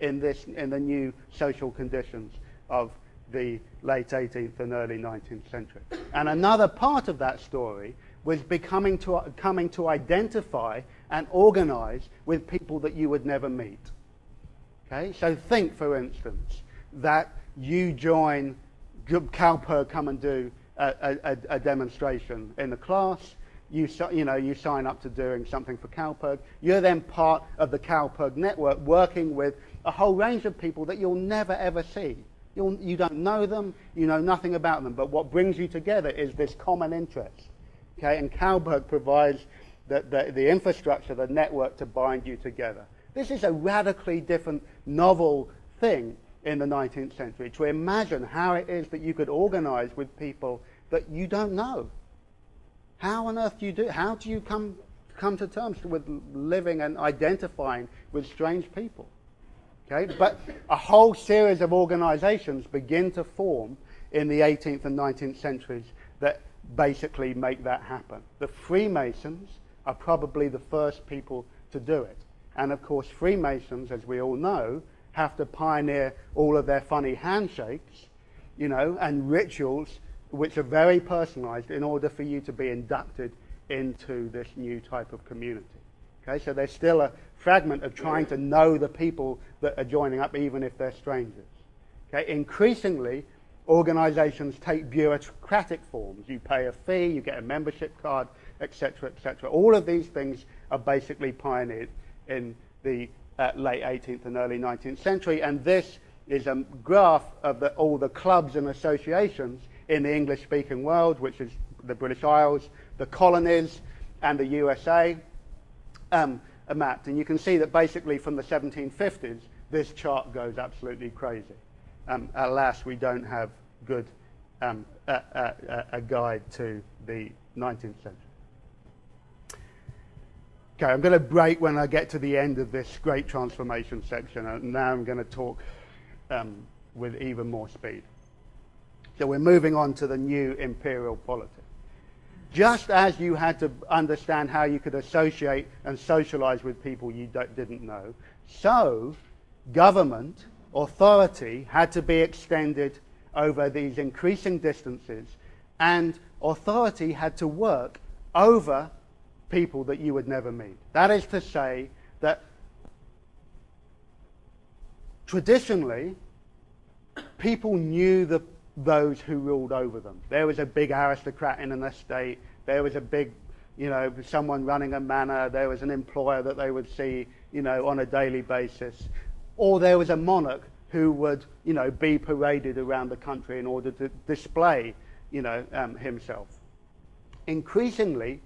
in the new social conditions of the late 18th and early 19th century. And another part of that story was coming to identify and organize with people that you would never meet. Okay? So think, for instance, that you join CalPERG, come and do a demonstration in the class. You sign up to doing something for CalPERG. You're then part of the CalPERG network, working with a whole range of people that you'll never ever see. You don't know them, you know nothing about them, but what brings you together is this common interest. Okay, and CalPERG provides the infrastructure, the network to bind you together. This is a radically different, novel thing in the 19th century, to imagine how it is that you could organize with people that you don't know. How on earth do you do? How do you come to terms with living and identifying with strange people? Okay, but a whole series of organizations begin to form in the 18th and 19th centuries that basically make that happen. The Freemasons are probably the first people to do it. And of course, Freemasons, as we all know, have to pioneer all of their funny handshakes, and rituals which are very personalized in order for you to be inducted into this new type of community. Okay, so there's still a fragment of trying to know the people that are joining up, even if they're strangers. Okay, increasingly, organizations take bureaucratic forms. You pay a fee, you get a membership card, etc., etc. All of these things are basically pioneered in the late 18th and early 19th century, and this is a graph of all the clubs and associations in the English-speaking world, which is the British Isles, the colonies, and the USA, are mapped. And you can see that basically from the 1750s, this chart goes absolutely crazy. Alas, we don't have good a guide to the 19th century. Okay, I'm going to break when I get to the end of this great transformation section, and now I'm going to talk with even more speed. So we're moving on to the new imperial polity. Just as you had to understand how you could associate and socialize with people you didn't know, so government, authority, had to be extended over these increasing distances, and authority had to work over people that you would never meet. That is to say that traditionally, people knew those who ruled over them. There was a big aristocrat in an estate. There was a big, someone running a manor. There was an employer that they would see, on a daily basis. Or there was a monarch who would, be paraded around the country in order to display, himself. Increasingly,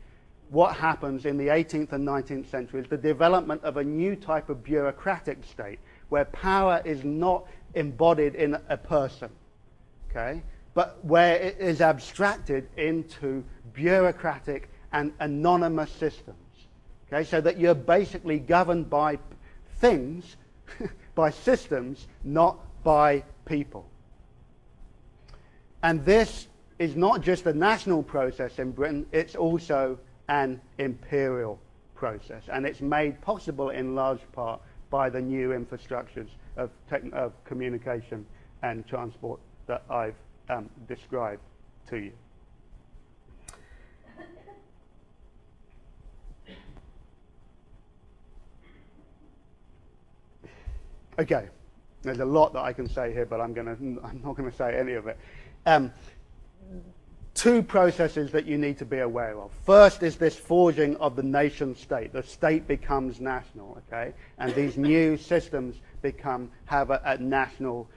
what happens in the 18th and 19th century is the development of a new type of bureaucratic state where power is not embodied in a person, okay, but where it is abstracted into bureaucratic and anonymous systems, okay, so that you're basically governed by things, by systems, not by people. And this is not just a national process in Britain, it's also an imperial process, and it's made possible in large part by the new infrastructures of communication and transport that I've described to you. Okay, there's a lot that I can say here, but I'm not going to say any of it. Two processes that you need to be aware of. First is this forging of the nation state. The state becomes national, okay? And these new systems have a national,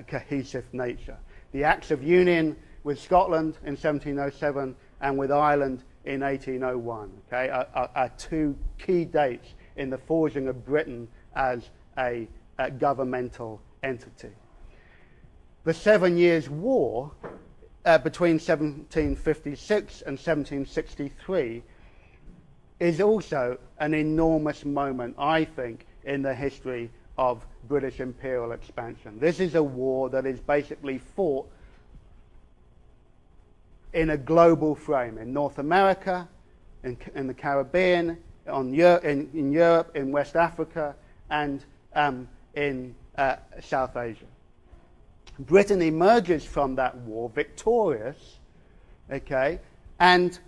cohesive nature. The Acts of Union with Scotland in 1707 and with Ireland in 1801, okay, are two key dates in the forging of Britain as a governmental entity. The 7 Years' War between 1756 and 1763 is also an enormous moment, I think, in the history of British imperial expansion. This is a war that is basically fought in a global frame, in North America, in the Caribbean, in Europe, in West Africa, and in South Asia. Britain emerges from that war victorious, okay, and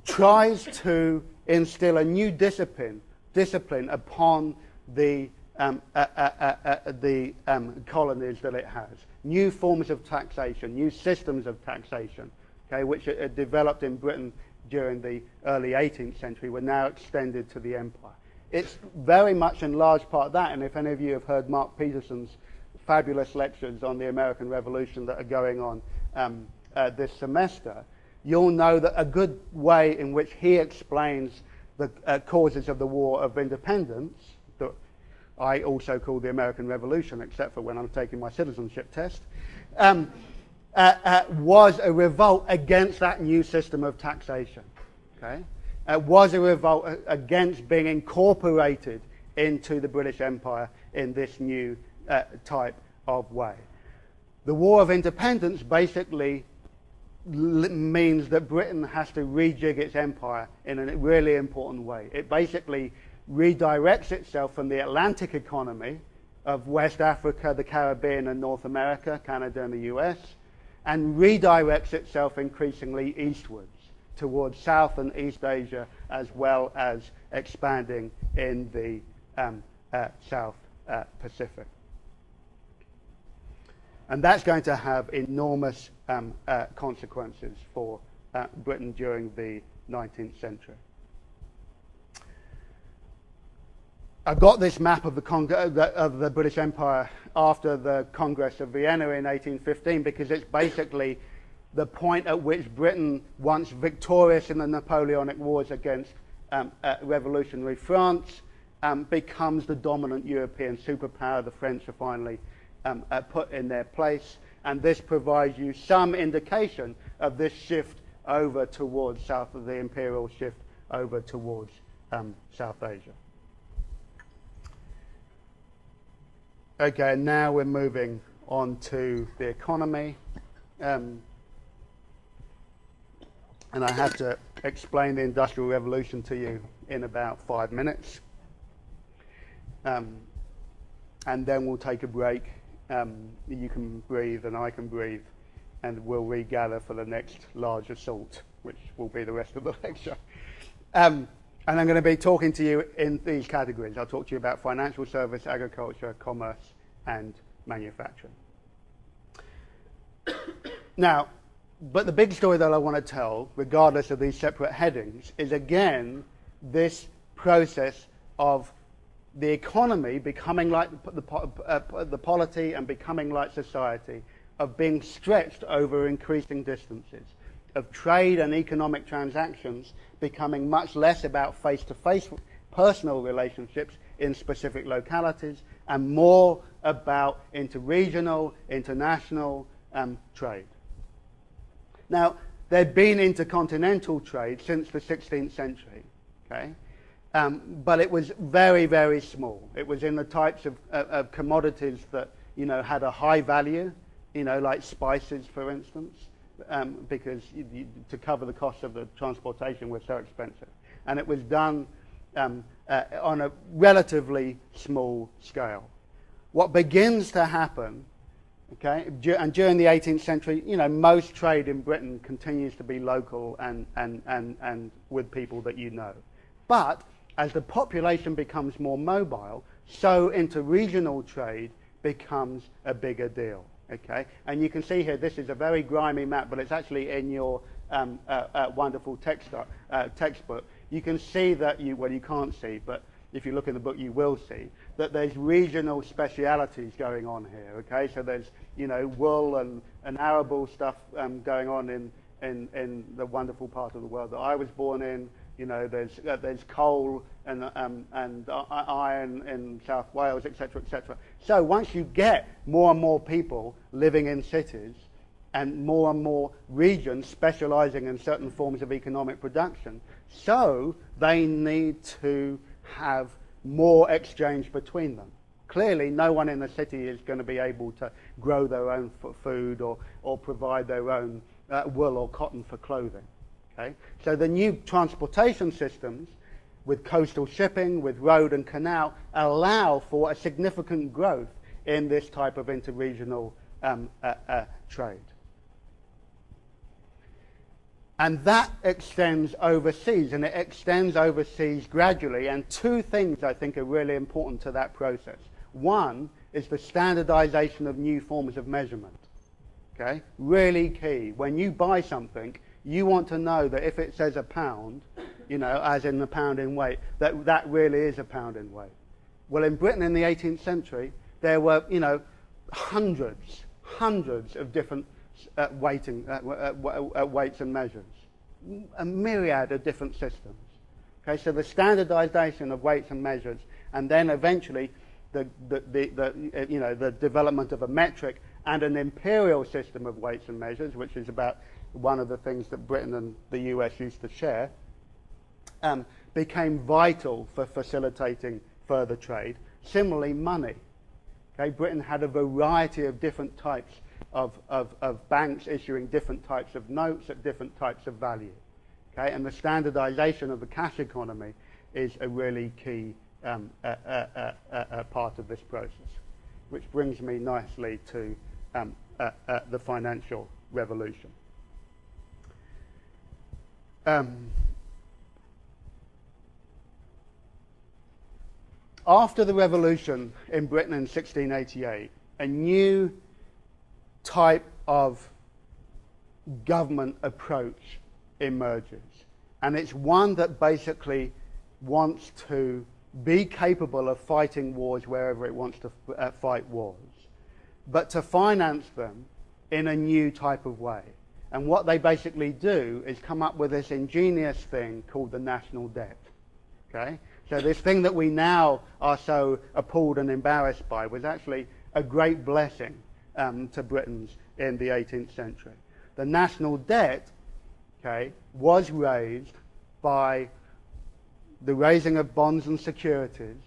tries to instill a new discipline upon the colonies that it has. New forms of taxation, new systems of taxation, okay, which are developed in Britain during the early 18th century, were now extended to the empire. It's very much in large part that, and if any of you have heard Mark Peterson's fabulous lectures on the American Revolution that are going on this semester, you'll know that a good way in which he explains the causes of the War of Independence, that I also call the American Revolution, except for when I'm taking my citizenship test, was a revolt against that new system of taxation. Okay? Was a revolt against being incorporated into the British Empire in this new type of way. The War of Independence basically means that Britain has to rejig its empire in a really important way. It basically redirects itself from the Atlantic economy of West Africa, the Caribbean and North America, Canada and the US, and redirects itself increasingly eastwards towards South and East Asia, as well as expanding in the South Pacific. And that's going to have enormous consequences for Britain during the 19th century. I've got this map of the British Empire after the Congress of Vienna in 1815 because it's basically the point at which Britain, once victorious in the Napoleonic Wars against revolutionary France, becomes the dominant European superpower. The French are finally put in their place, and this provides you some indication of this shift over towards south of the imperial shift over towards South Asia. Okay, now we're moving on to the economy. And I have to explain the Industrial Revolution to you in about 5 minutes. And then we'll take a break. You can breathe and I can breathe. And we'll regather for the next large assault, which will be the rest of the lecture. And I'm going to be talking to you in these categories. I'll talk to you about financial service, agriculture, commerce, and manufacturing. Now, but the big story that I want to tell, regardless of these separate headings, is again this process of the economy becoming like the polity and becoming like society, of being stretched over increasing distances, of trade and economic transactions becoming much less about face-to-face personal relationships in specific localities and more about interregional, international trade. Now, there'd been intercontinental trade since the 16th century, okay? But it was very, very small. It was in the types of commodities that, you know, had a high value, you know, like spices, for instance, because to cover the cost of the transportation was so expensive. And it was done on a relatively small scale. What begins to happen, okay, and during the 18th century, you know, most trade in Britain continues to be local and with people that you know. But as the population becomes more mobile, so interregional trade becomes a bigger deal, okay? And you can see here, this is a very grimy map, but it's actually in your wonderful textbook. You can see that, well, you can't see, but if you look in the book, you will see that there's regional specialities going on here, okay? So there's, you know, wool and arable stuff going on in the wonderful part of the world that I was born in. You know, there's coal and iron in South Wales, etc., etc. So once you get more and more people living in cities and more regions specializing in certain forms of economic production, so they need to have more exchange between them. Clearly, no one in the city is going to be able to grow their own food or provide their own wool or cotton for clothing. Okay? So the new transportation systems with coastal shipping, with road and canal, allow for a significant growth in this type of interregional trade. And that extends overseas, and it extends overseas gradually. And two things I think are really important to that process. One is the standardization of new forms of measurement. Okay? Really key. When you buy something, you want to know that if it says a pound, you know, as in the pound in weight, that really is a pound in weight. Well, in Britain in the 18th century, there were, you know, hundreds of different weights and measures, a myriad of different systems. Okay, so the standardization of weights and measures, and then eventually the development of a metric and an imperial system of weights and measures, which is about one of the things that Britain and the US used to share, became vital for facilitating further trade. Similarly, money. Okay, Britain had a variety of different types of banks issuing different types of notes at different types of value. Okay, and the standardization of the cash economy is a really key part of this process, which brings me nicely to the financial revolution. After the revolution in Britain in 1688, a new type of government approach emerges. And it's one that basically wants to be capable of fighting wars wherever it wants to fight wars, but to finance them in a new type of way. And what they basically do is come up with this ingenious thing called the national debt. Okay? So this thing that we now are so appalled and embarrassed by was actually a great blessing to Britons in the 18th century. The national debt, okay, was raised by the raising of bonds and securities,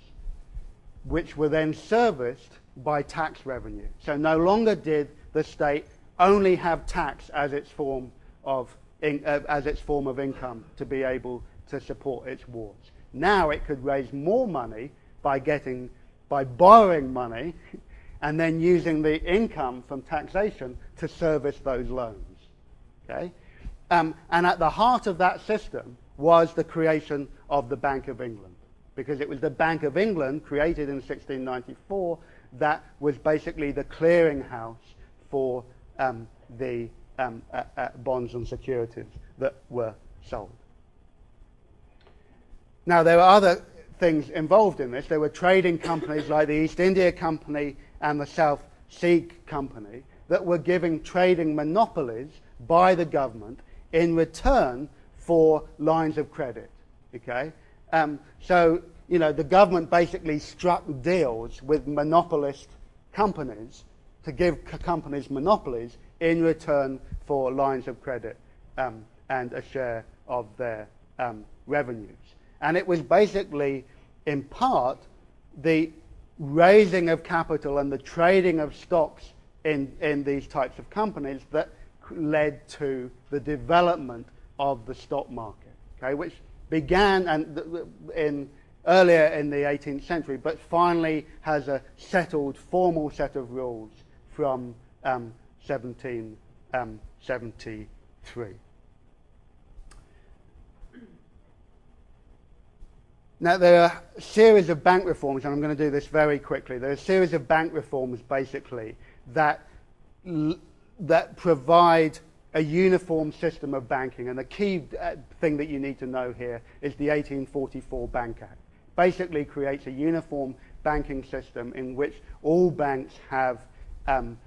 which were then serviced by tax revenue. So no longer did the state only have tax as its form of income to be able to support its wars. Now it could raise more money by borrowing money and then using the income from taxation to service those loans. Okay? And at the heart of that system was the creation of the Bank of England, because it was the Bank of England, created in 1694, that was basically the clearinghouse for the bonds and securities that were sold. Now, there are other things involved in this. There were trading companies like the East India Company and the South Sea Company that were giving trading monopolies by the government in return for lines of credit. Okay? So, you know, the government basically struck deals with monopolist companies to give companies monopolies in return for lines of credit and a share of their revenues. And it was basically, in part, the raising of capital and the trading of stocks in these types of companies that led to the development of the stock market, okay, which began earlier in the 18th century, but finally has a settled, formal set of rules from 1773. Now, there are a series of bank reforms, and I'm going to do this very quickly. There are a series of bank reforms, basically, that provide a uniform system of banking. And the key thing that you need to know here is the 1844 Bank Act. Basically creates a uniform banking system in which all banks have are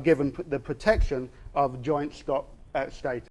given the protection of joint stock status.